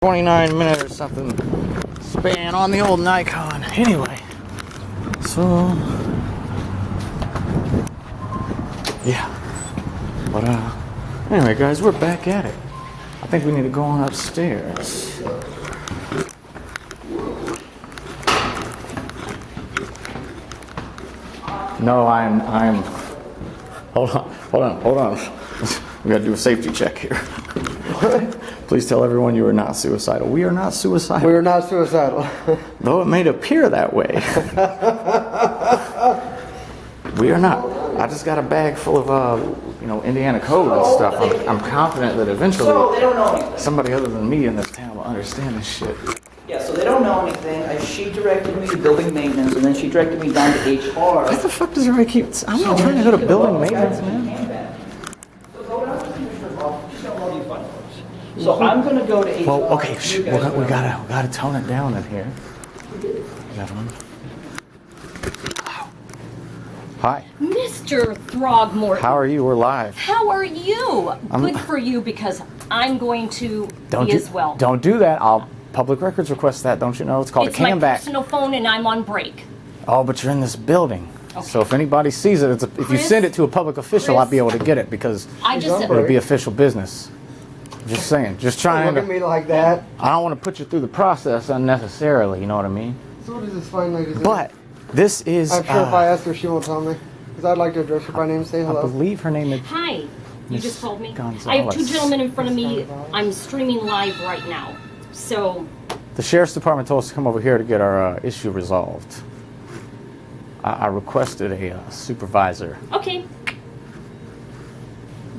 29 minutes or something span on the old Nikon. Anyway, so yeah, but anyway guys, we're back at it. I think we need to go on upstairs. No, I'm hold on. We gotta do a safety check here. Please tell everyone you are not suicidal. We are not suicidal. We are not suicidal. Though it may appear that way. We are not. I just got a bag full of, Indiana code and stuff. I'm confident that eventually So they don't know anything. somebody other than me in this town will understand this shit. Yeah, so they don't know anything. She directed me to building maintenance, and then she directed me down to HR. What the fuck does everybody keep... I'm not trying to go to building maintenance, man. So I'm going to go to HR. Well, okay, we gotta tone it down in here. Gentlemen. Hi. Mr. Throgmorton. How are you? We're live. How are you? Good for you, because I'm going to as well. Don't do that. Public records request that, don't you know? It's called It's a cam my back. personal phone, and I'm on break. Oh, but you're in this building. Okay. So if anybody sees it, if you send it to a public official, I'll be able to get it because it'll be official business. Just saying. Just trying Look at me like that. I don't want to put you through the process unnecessarily, you know what I mean? So what is this fine lady's But this is... I'm sure if I ask her, she won't tell me. Because I'd like to address her by name and say I hello. believe her name is... Hi. You Miss just called me. Gonzalez. I have two gentlemen in front of me. I'm streaming live right now. So... The Sheriff's Department told us to come over here to get our issue resolved. I requested a supervisor. Okay.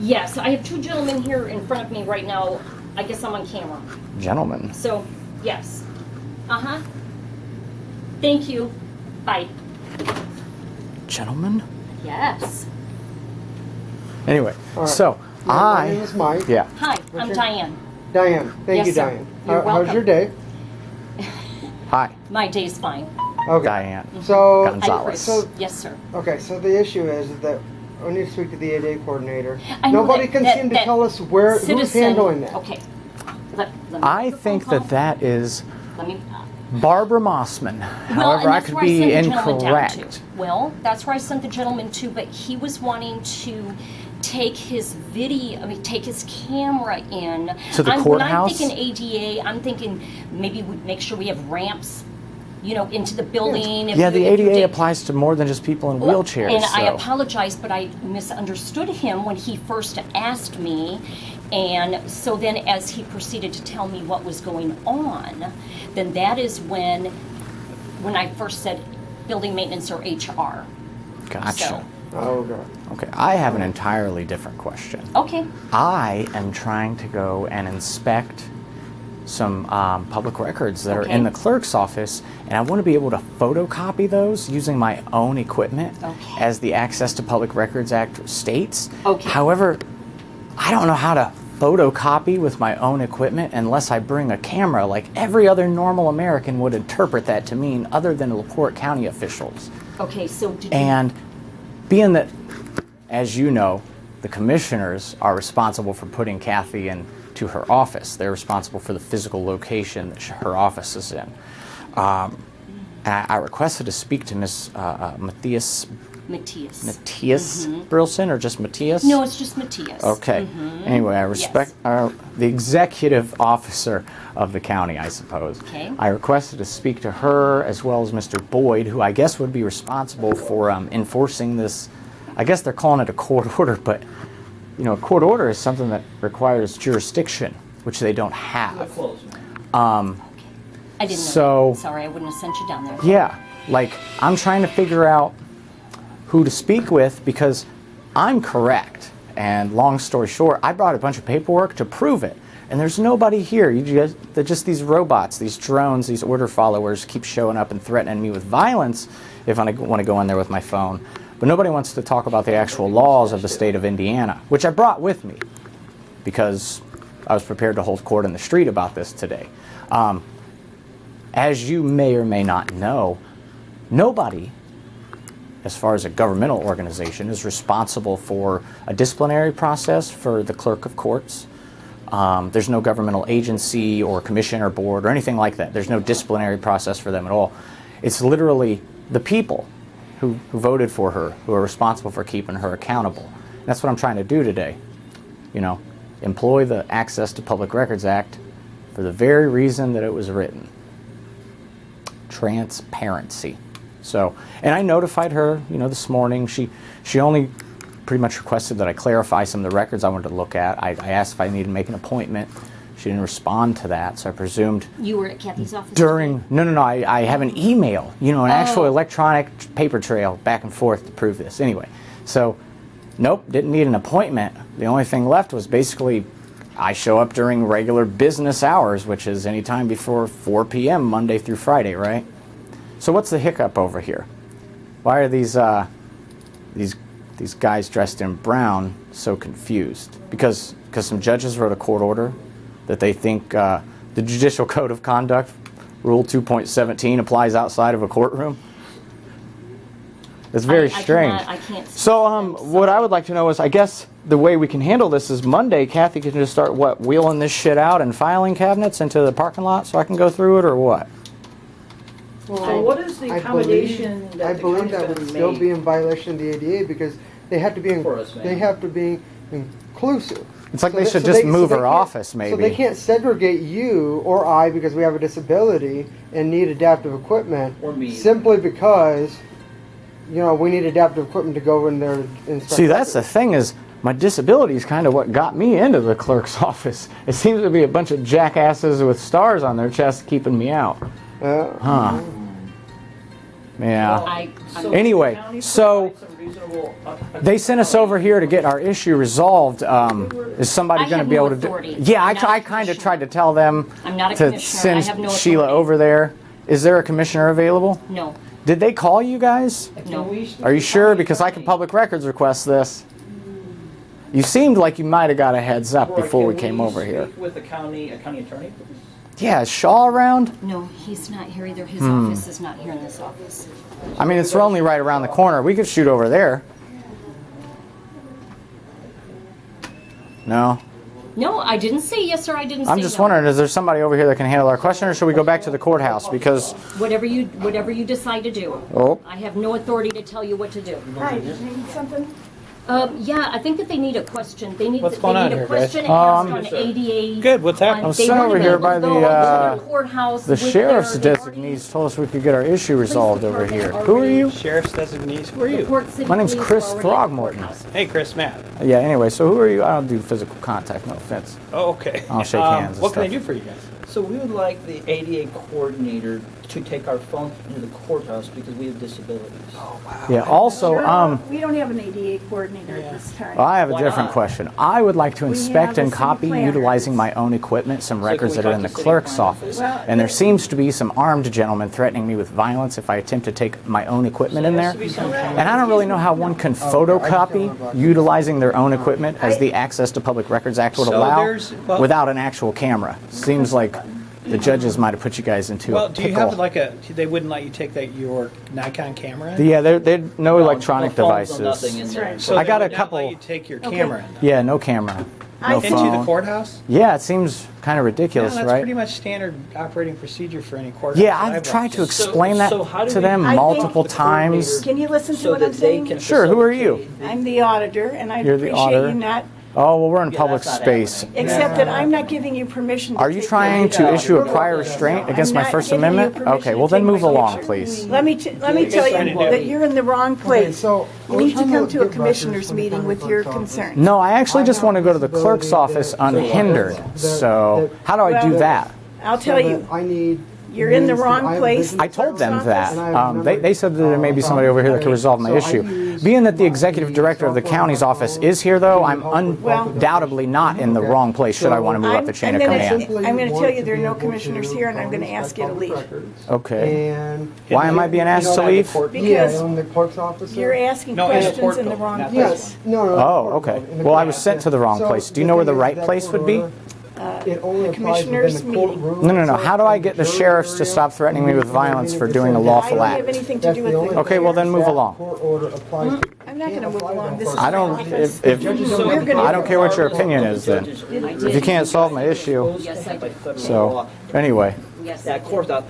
Yes, I have two gentlemen here in front of me right now. I guess I'm on camera. Gentlemen. So, yes. Uh-huh. Thank you. Bye. Gentlemen? Yes. Anyway, All right. so My name is Mike. Yeah. Hi, I'm Diane. Diane. Thank Yes, you, sir. Diane. You're How's welcome. your day? Hi, My day's fine. Okay. Diane. So, Gonzalez. so, Yes, sir. okay, so the issue is that we need to speak to the ADA coordinator. I know Nobody that- can that- seem to that tell us who's citizen- handling that. Okay. Let me I make the think phone that is call. Let me. Barbara Mossman. Well, However, and I that's could where I be sent the gentleman down incorrect. to. Well, that's where I sent the gentleman to, but he was wanting to take his take his camera in. To the courthouse? When I'm thinking ADA, I'm thinking maybe we make sure we have ramps, into the building. Yeah, the if you ADA did- applies to more than just people in wheelchairs. And I so. apologize, but I misunderstood him when he first asked me. And so then as he proceeded to tell me what was going on, then that is when I first said building maintenance or HR. Gotcha. So, Oh, God. Okay, I have an entirely different question. okay. I am trying to go and inspect some public records that are Okay. in the clerk's office, and I want to be able to photocopy those using my own equipment Okay. as the Access to Public Records Act states. Okay. However, I don't know how to photocopy with my own equipment unless I bring a camera like every other normal American would interpret that to mean other than LaPorte County officials. Okay, so did And being that, as you know, the commissioners are responsible for putting Kathy into her office. They're responsible for the physical location that her office is in. And I requested to speak to Miss Matthias Matthias. Burleson, or just Matthias? No, it's just Matthias. Okay. Anyway, I respect the executive officer of the county, I suppose. Okay. I requested to speak to her as well as Mr. Boyd, who I guess would be responsible for enforcing this. I guess they're calling it a court order, but a court order is something that requires jurisdiction, which they don't have. I didn't So- know. Sorry, I wouldn't have sent you down there. Yeah, like I'm trying to figure out who to speak with because I'm correct. And long story short, I brought a bunch of paperwork to prove it. And there's nobody here. They're just these robots, these drones, these order followers keep showing up and threatening me with violence if I want to go in there with my phone. But nobody wants to talk about the actual laws of the state of Indiana, which I brought with me because I was prepared to hold court in the street about this today. As you may or may not know, nobody, as far as a governmental organization, is responsible for a disciplinary process for the clerk of courts, There's no governmental agency or commission or board or anything like that. There's no disciplinary process for them at all. It's literally the people who voted for her who are responsible for keeping her accountable. That's what I'm trying to do today. You know, employ the Access to Public Records Act for the very reason that it was written. Transparency. So, and I notified her, you know, this morning. She only pretty much requested that I clarify some of the records I wanted to look at. I asked if I needed to make an appointment. She didn't respond to that, so I presumed You were at Kathy's office during. today? No. I have an email, you know, an actual electronic paper trail back and forth to prove this. Anyway, so nope, didn't need an appointment. The only thing left was basically I show up during regular business hours, which is anytime before 4 p.m. Monday through Friday, right? So what's the hiccup over here? Why are these guys dressed in brown so confused? Because some judges wrote a court order that they think the Judicial Code of Conduct, Rule 2.17, applies outside of a courtroom? It's very strange. I can't So what I would like to know is, I guess the way we can handle this is Monday, Kathy can just start, wheeling this shit out and filing cabinets into the parking lot so I can go through it, or what? So what is the accommodation that the I believe county's that gonna would still make? be in violation of the ADA because they have to be For us, man. they have to be inclusive. It's like So they that- should so just so move they her can't- office, So they maybe. can't segregate you or I because we have a disability and need adaptive equipment. Or me. Simply because, you know, we need adaptive equipment to go in there and inspect. See, that's the records. thing is, my disability is kind of what got me into the clerk's office. It seems to be a bunch of jackasses with stars on their chest keeping me out. Huh. Yeah. So Anyway, the county so provides some reasonable, they sent us over here to get our issue resolved. Is somebody I going to have be no able to do? authority. Yeah, I'm not a I kind of commissioner. tried to tell them I'm not a to commissioner. I send have no Sheila authority. over there. Is there a commissioner available? No, Did they call you guys? no. Are you sure? Because I can public records request this. You seemed like you might have got a heads up before we came over here. Speak with a county attorney, please? Yeah, is Shaw around? No, he's not here either. His office is not here in this office. I mean, it's only right around the corner. We could shoot over there. No? No, I didn't say yes or I didn't say I'm just no. wondering, is there somebody over here that can handle our question, or should we go back to the courthouse? Because, Whatever you decide to do. oh, I have no authority to tell you what to do. Hi, you need something? Yeah, I think that they need a question. They need, What's going they on need a here, guys? question asked on ADA. Good, what's happening? I was They sent wanna over be here able by to the, go up to the courthouse the with sheriff's their designees told us we could get our issue resolved over here. Who are you? Sheriff's designees. Who are you? LaPorte City My name's Police Chris are already at the Throgmorton. courthouse. Hey, Chris, Matt. Yeah, anyway, so who are you? I don't do physical contact, no offense. Oh, okay. I'll shake hands and What can I stuff. do for you guys? So we would like the ADA coordinator to take our phone into the courthouse because we have disabilities. Oh, wow. Yeah, also, We don't have an ADA coordinator at this time. I have a Why different not? question. I would like to We inspect have a and city copy, planner. utilizing my own equipment, some can records we that are talk in the to city clerk's planner? office. Well, And there seems to be some armed gentlemen threatening me with violence if I attempt to take my own equipment in there. And I don't really know how one can photocopy utilizing their own equipment as the Access to Public Records Act would So allow there's- well- without an actual camera. Seems like the judges might have put you guys into Well, a do you pickle. have they wouldn't let you take your Nikon camera? Yeah, they're no electronic No phones, no nothing devices. in there. right. So I they got a would not couple- let you take your camera in, though. Yeah, no camera, no Into Into the phone. courthouse? Yeah, it seems kind of Yeah, ridiculous, that's right? pretty much standard operating procedure for any courthouse. Yeah, that I've tried to worked in. explain that so how do to we- them I think- multiple times. Can you listen to So what I'm that they saying? can Sure, who are you? facilitate I'm the auditor, and I You're the appreciate auditor. you not, Oh, well, we're in Yeah, public that's not space. happening. except that I'm not giving you permission to Are you take trying your- to issue a Yeah. prior restraint against I'm my not First giving you Amendment? permission Okay, to well then take move my along, picture. please. Let me tell you that you're in the wrong place. so You we're need to trying come to a get commissioners records from the meeting county with your clerk's office. concerns. No, I actually just I want to have go to the disability clerk's office that- unhindered. that- So, that- how do I do Well, that? I'll So tell that you, I need. you're in the wrong I have place. vision I told them clerk's that. office, and I have They said that there may be somebody over here that could resolve my issue. Being that the executive director of the county's office is here, though, I'm undoubtedly not in the wrong place should I want to move up the chain of command. I'm going to tell you there are no commissioners here, and I'm going to ask you to leave. Okay. And Why am I being asked to leave? Because yeah, I'm the clerk's officer. you're asking No, in the questions in the court, wrong not place. Yes. No, no. Oh, okay. Well, I was sent to the wrong place. Do you know where the right place would be? It only applies commissioners' within the meeting. courtroom. No. How do I get the sheriffs to stop threatening me with violence for doing a I lawful don't have act? anything to do with it. Okay, well then move along. Court order applies to I'm I'm not gonna move along. This is I don't, ridiculous. if, We're gonna- I don't care what your opinion is then. If you can't solve my issue, so, anyway. That courthouse.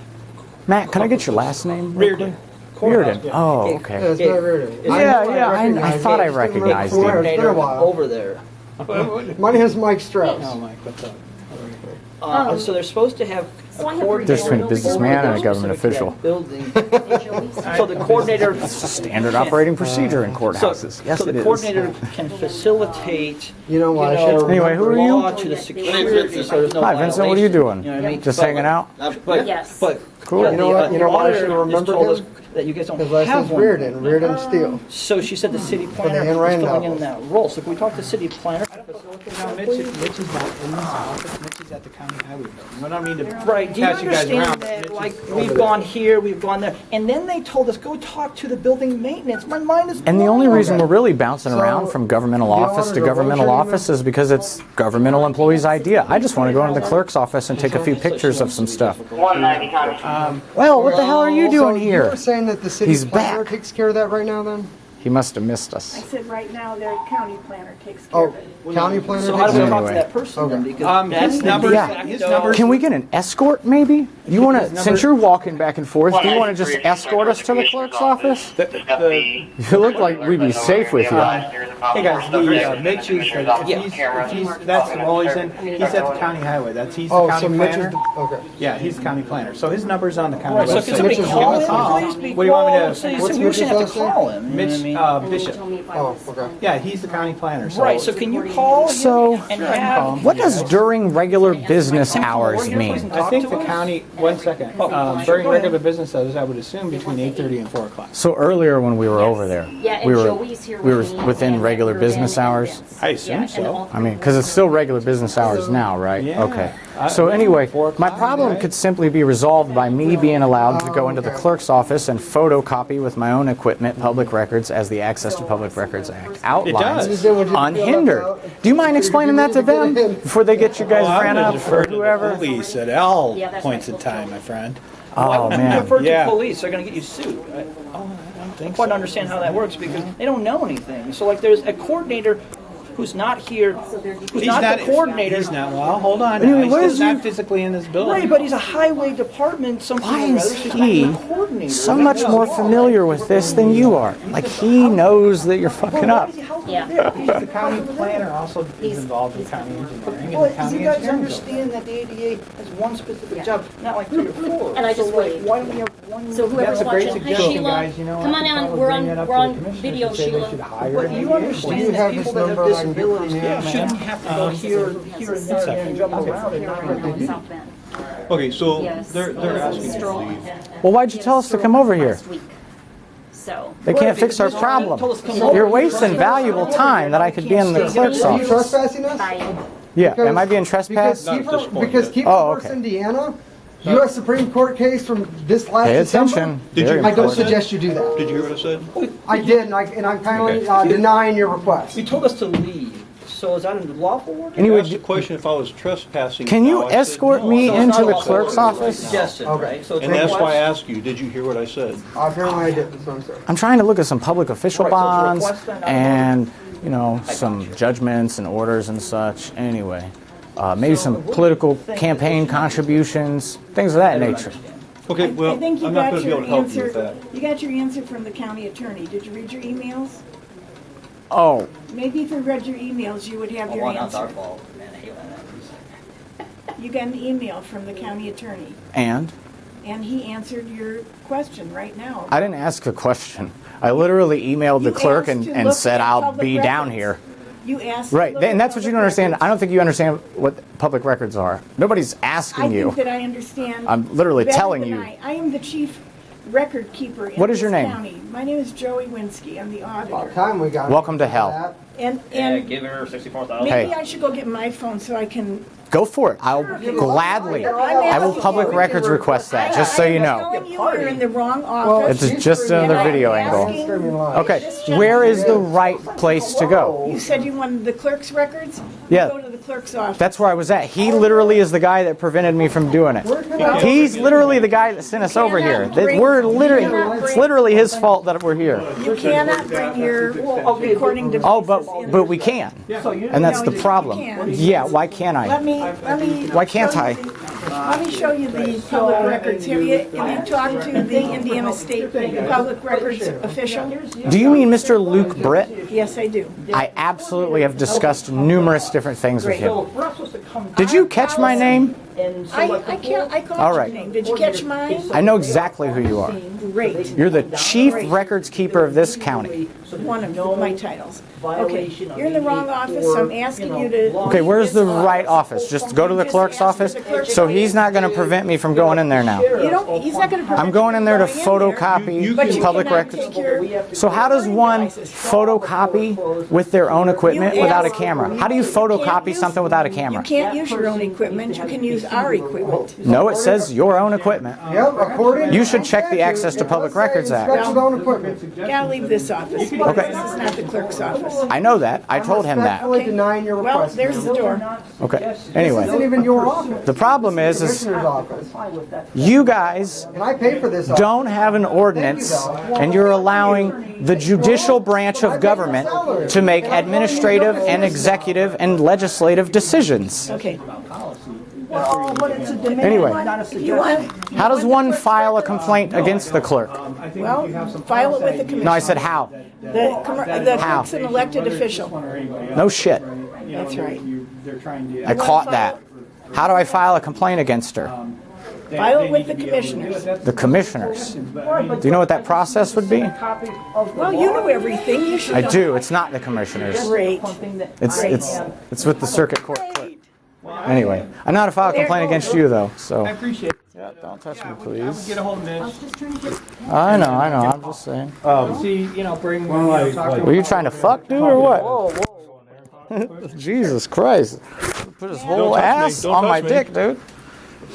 Matt, can I get your last name? real quick? Courthouse. Reardon. Oh, Yeah, okay. it's not Reardon. I thought I recognized him. It's been a Coordinator while. over there. My name is Mike Strauss. No, Mike, what's up? So they're supposed to have a coordinator. There's between a businessman and a government specific to official. that building. So the coordinator. Standard operating procedure in courthouses. Yes, So it the is. coordinator can facilitate. You know what, I should've Anyway, who are you? law to the security, so there's no Hi, Vincent, what are you doing? violation. You know what I mean? Just But- hanging out? But, Yes. but Cool. yeah, You know what- the you know why I auditor should've just remembered told him? us that you guys don't His last have name's one. Reardon, Reardon Steele. So she said the city planner Anne is Rand filling in novels. that role. So can we talk to city planner? No, Mitch is not in this office. Mitch is at the county highway building. I don't mean to Right, do you pass you guys around. understand but that, Mitch like, is we've over gone here, we've gone there, and then they told us, go talk to the building maintenance. My mind is And the only blown. reason we're really bouncing So, around from governmental do you office want to to governmental go office is because it's governmental employees' idea. I just want to go into the clerk's office and take a few pictures of some stuff. 190 County. Well, what the hell are you doing So here? You were saying that the city He's planner back. takes care of that right now then? He must have missed I us. said right now, their county planner takes care Oh, of it. county planner So how takes do we care talk of to Anyway. that person then? Okay. Because that's his the numbers, de Yeah. his facto- numbers. Can we get an escort, maybe? You want to, since you're walking back and forth, do you want to just escort us to the clerk's office? You look like we'd be safe with you. Hey guys, Mitch is, if he's, that's the role he's in, he's at the county highway, he's the Oh, so county Mitch is, planner. okay. Yeah, he's the county planner, so his number's on the county Right, so can website. somebody Mitch's call last him, name? please? What do you want me to- Well, so what's we Mitch's should have last to name? call him. you know what I Mitch, mean? Bishop. Oh, okay. Yeah, he's the county planner, so. Right, so can you call him So, and have? what does during regular business hours mean? I think the county, one second, during regular business hours, I would assume between 8:30 and 4 o'clock. So earlier when we were over there, Yeah, and we were Joey's here we were with me, within and regular Reardon business and hours. Vince. I assume Yeah, and so. all I mean, because it's still regular business hours now, right? Yeah. Okay. So anyway, 4 my o'clock, problem right? could simply be resolved by me being allowed to go into the okay. clerk's office and photocopy with my own equipment public records as the Access to Public Records Act outlines, does. unhindered. Do you mind explaining that to them before they get you guys Oh, I'm ran gonna up defer or to the whoever? police at all Yeah, that's points in right. time, my friend. Oh You man. refer to Yeah. police, they're gonna get you sued. I Oh, I don't think quite so. understand how that works because they don't know anything. So like there's a coordinator who's not here, who's not the coordinator. He's not, well, hold on. Anyway, He's what still is not your- physically in this building. Right, but he's a highway department, something Why or is other. He's he not the coordinator. so much more familiar with this than you are? Like he knows that you're fucking up. Yeah. The county planner also is involved with county engineering, Well, and the do county you guys engineering. understand that the ADA has one specific job, not like 3 or 4? And I just so like, waved. why don't we have one? So whoever's That's a great watching, hi suggestion, Sheila, guys. You know, come I on could in, probably we're bring that on, up we're to the on commissioners video, and say they Sheila. should hire But an you engineer. understand you that have people this that have number I can get from disabilities you? shouldn't have to go here and there and jump around and not really do. Okay, so Yes. they're asking you to leave. Well, why'd you tell us to come over here? Last week. So, They can't fix our problem. You're wasting valuable time that I could be in the clerk's Are you office. trespassing us? I, Yeah, am I being trespassed? Not at this point Because yet. Keeper Oh, versus okay. Indiana, U.S. Supreme Court case from this last Pay December. attention. Did Very you- I don't important. suggest you do that. Did you hear what I said? I did, and I'm kindly Okay. denying your request. You told us to leave, so is that a lawful order? You Anyway, asked the question if I was trespassing. Can you now, I said escort no. me So it's into not the a lawful clerk's order, office? it's a suggestion, Okay. right? So it's And a that's why I request. asked you, did you hear what I said? Apparently I did, so I'm sorry. I'm trying to look at some public official Right, so it's a bonds request then, and, you know, some judgments and orders and such. Anyway, maybe some political campaign contributions, things of that nature. Okay, well, I think you I'm not got going to be your able to help you with answer. that. You got your answer from the county attorney. Did you read your emails? Oh, Maybe if you read your emails, you would have your Well, that's our answer. fault, man. I hate when that You got an email from the county attorney, and? and he answered your question right now. I didn't ask a question. I literally emailed the You clerk asked to and look said at I'll public be down records. here. You asked. to Right, look and at that's what you public don't understand. records. I don't think you understand what public records are. Nobody's I asking think you. that I understand. I'm literally better telling than you. I am the chief record keeper in What is your this name? county. My name is Joey Winsky. I'm the About auditor. time we got. Welcome to that. hell. And give her 64,000. maybe Hey. I should go get my phone so I can Go for it. I'll gladly. I will public records request that, just so you know. I'm telling you, we're in the wrong office. It's just another video angle. Okay, where is the right place to go? You said you wanted the clerk's records? Yeah. Go to the clerk's office. That's where I was at. He literally is the guy that prevented me from doing it. He's literally the guy that sent us over here. It's literally his fault that we're here. You cannot bring your recording devices. Oh, but we can, and that's the problem. Yeah, why can't I? Why can't I? Let me show you the public records. Have you talked to the Indiana State Public Records official? Do you mean Mr. Luke Britt? Yes, I do. I absolutely have discussed numerous different things with So him. we're supposed to come Did you catch my name? and I select called All your right. name. Did you catch mine? I know exactly who you are. Great. You're the chief records keeper of this county. One of my titles. Okay, you're in the wrong office. I'm asking you to. Okay, where's the right office? Just go to the clerk's office? So he's not going to prevent me from going in there now. You don't. He's not going to. I'm going in there to photocopy public records. So how does one photocopy with their own equipment without a camera? How do you photocopy something without a camera? You can't use your own equipment. You can use our equipment. No, it says your own equipment. Yep, according. You should check the Access to Public Records Act. Inspect your own equipment. Gotta leave this office. Because this is not the clerk's office. I know that. I told him that. Respectfully denying your Well, request. there's the door. Okay. This isn't Anyway, even your office. the problem is Commissioner's office. you guys And I pay for this office. don't have an ordinance, and you're allowing the judicial branch of government to make administrative and executive and legislative decisions. Okay. Anyway, If you want, how does one file a complaint against the clerk? well, file it with the commission. No, I said how. The How? clerk's an elected official. No shit. That's right. I caught that. How do I file a complaint against her? File it with the commissioners. The commissioners. Do you know what that process would be? Well, you know everything. You should I know. do. It's not the commissioners. Great. It's with the circuit court clerk. Anyway, I know how to file a complaint against you though. So I appreciate it. yeah, don't touch me, please. Get a hold of Mitch. I know. I'm just saying. See, bring. Talk to Were you trying to fuck, dude, or what? Jesus Christ! Put his whole touch me. ass Don't on touch my me. dick, dude.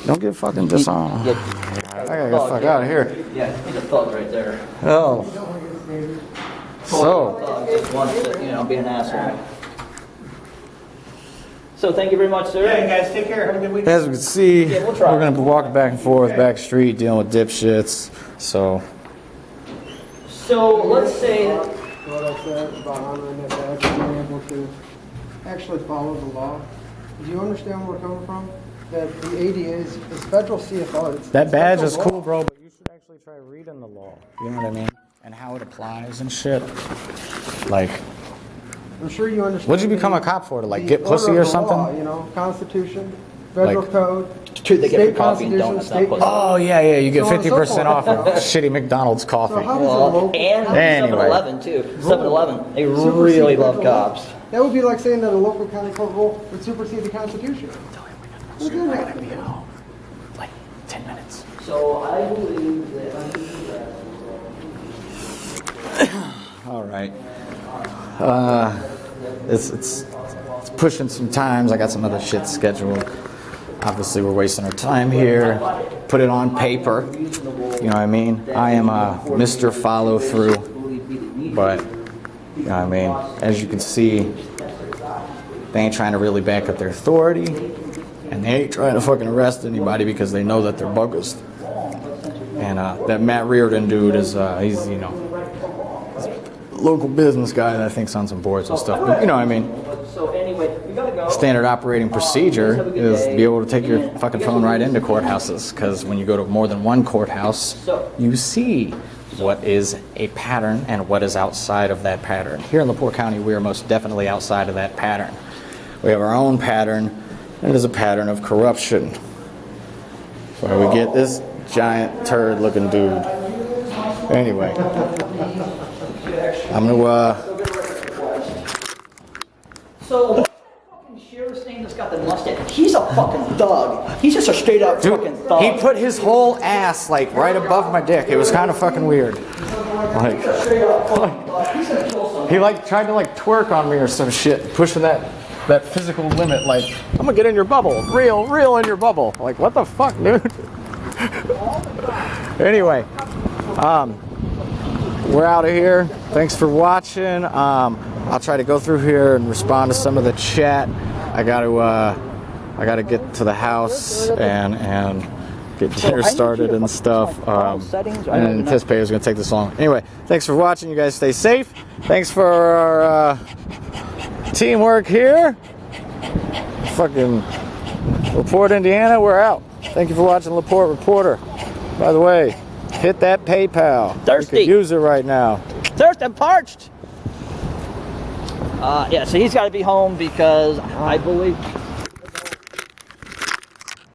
Don't get fucking disarmed. I gotta get the fuck out of here. Yeah, he's a thug right there. Oh. So. Thug just wants to, be an asshole. So thank you very much, sir. Yeah, guys, take care. Have a good weekend. As we can see, we'll we're try. gonna be walking back and forth, back street, dealing with dipshits. So. So let's say, What I said about honoring that badge and being able to actually follow the law. Do you understand where we're coming from? That the ADA is federal CFR. That badge federal is law. cool, bro, but you should actually try reading the law. You know what I mean? And how it applies and shit. Like, I'm sure you understand. what'd you become the- a cop for? To like the get pussy order or of the law, something? Constitution, federal Like- code, Dude, they get state coffee and constitution, donuts, not state pussy. code. Oh yeah, you get So on and so 50% off forth. of shitty McDonald's So coffee. how does a local? and Anyway. 7-Eleven too. 7-Eleven, they really love cops. That would be like saying that a local county court rule would supersede the Constitution. We're doing that. Like 10 minutes. So I believe that. All right. It's pushing some times. I got some other shit scheduled. Obviously, we're wasting our time here. Put it on paper. You know what I mean? I am a Mr. Follow Through, but you know what I mean? As you can see, they ain't trying to really back up their authority, and they ain't trying to fucking arrest anybody because they know that they're bogus. And that Matt Reardon dude is he's a local business guy that thinks on some boards and stuff. But you know what I mean? So anyway, we gotta go. Standard operating procedure is to be able to take your fucking phone right into courthouses, because when you go to more than one courthouse, you see what is a pattern and what is outside of that pattern. Here in LaPorte County, we are most definitely outside of that pattern. We have our own pattern, and it is a pattern of corruption. Where we get this giant turd-looking dude. Anyway, I'm gonna So what fucking sheriff's name that's got the mustache? He's a fucking thug. He's just a straight up fucking thug. he put his whole ass like right above my dick. It was kind of fucking weird. Like, Straight up fucking thug. He's gonna kill somebody. he like tried to like twerk on me or some shit, pushing that that physical limit, like, I'm gonna get in your bubble, real in your bubble. Like, what the fuck, dude? Anyway, we're out of here. Thanks for watching. I'll try to go through here and respond to some of the chat. I gotta get to the house and get dinner started and stuff. And anticipate it was gonna take this long. Anyway, thanks for watching. You guys stay safe. Thanks for our teamwork here. Fucking LaPorte, Indiana. We're out. Thank you for watching LaPorte Reporter. By the way, hit that PayPal. Thirsty. You could use it right now. Thirsty and parched. Yeah, so he's got to be home because I believe